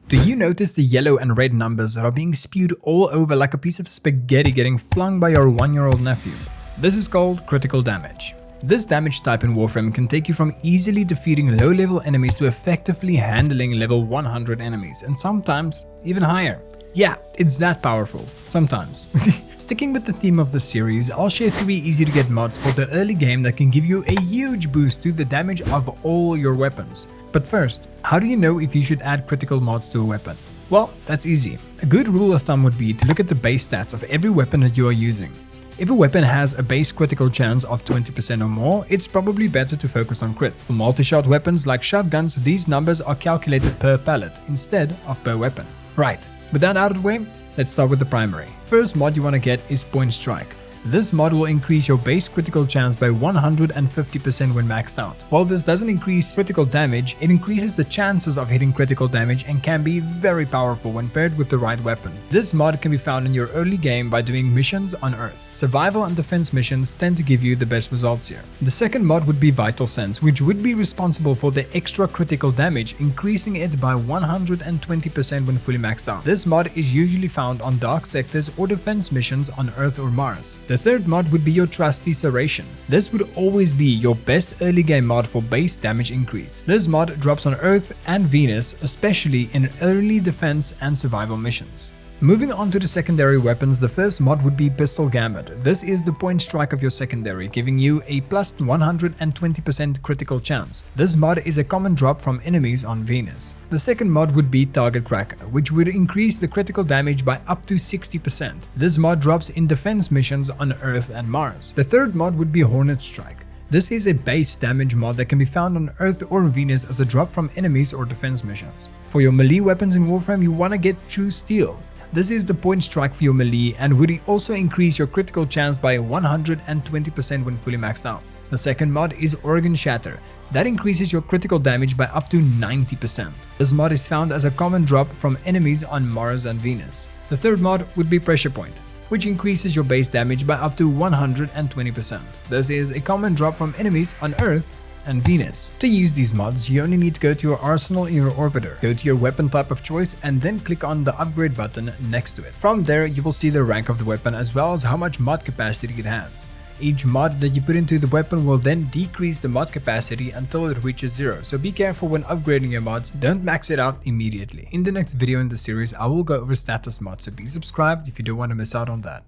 Do you notice the yellow and red numbers that are being spewed all over like a piece of spaghetti getting flung by your 1-year-old nephew? This is called critical damage. This damage type in Warframe can take you from easily defeating low-level enemies to effectively handling level 100 enemies, and sometimes even higher. Yeah, it's that powerful. Sometimes. Sticking with the theme of the series, I'll share 3 easy to get mods for the early game that can give you a huge boost to the damage of all your weapons. But first, how do you know if you should add critical mods to a weapon? Well, that's easy. A good rule of thumb would be to look at the base stats of every weapon that you are using. If a weapon has a base critical chance of 20% or more, it's probably better to focus on crit. For multi-shot weapons like shotguns, these numbers are calculated per pellet instead of per weapon. Right, with that out of the way, let's start with the primary. First mod you want to get is Point Strike. This mod will increase your base critical chance by 150% when maxed out. While this doesn't increase critical damage, it increases the chances of hitting critical damage and can be very powerful when paired with the right weapon. This mod can be found in your early game by doing missions on Earth. Survival and defense missions tend to give you the best results here. The second mod would be Vital Sense, which would be responsible for the extra critical damage, increasing it by 120% when fully maxed out. This mod is usually found on dark sectors or defense missions on Earth or Mars. The third mod would be your trusty Serration. This would always be your best early game mod for base damage increase. This mod drops on Earth and Venus, especially in early defense and survival missions. Moving on to the secondary weapons, the first mod would be Pistol Gambit. This is the point strike of your secondary, giving you a plus 120% critical chance. This mod is a common drop from enemies on Venus. The second mod would be Target Cracker, which would increase the critical damage by up to 60%. This mod drops in defense missions on Earth and Mars. The third mod would be Hornet Strike. This is a base damage mod that can be found on Earth or Venus as a drop from enemies or defense missions. For your melee weapons in Warframe, you want to get True Steel. This is the point strike for your melee and would also increase your critical chance by 120% when fully maxed out. The second mod is Organ Shatter. That increases your critical damage by up to 90%. This mod is found as a common drop from enemies on Mars and Venus. The third mod would be Pressure Point, which increases your base damage by up to 120%. This is a common drop from enemies on Earth and Venus. To use these mods, you only need to go to your arsenal in your orbiter, go to your weapon type of choice, and then click on the upgrade button next to it. From there, you will see the rank of the weapon as well as how much mod capacity it has. Each mod that you put into the weapon will then decrease the mod capacity until it reaches 0, so be careful when upgrading your mods, don't max it out immediately. In the next video in the series, I will go over status mods, so be subscribed if you don't want to miss out on that.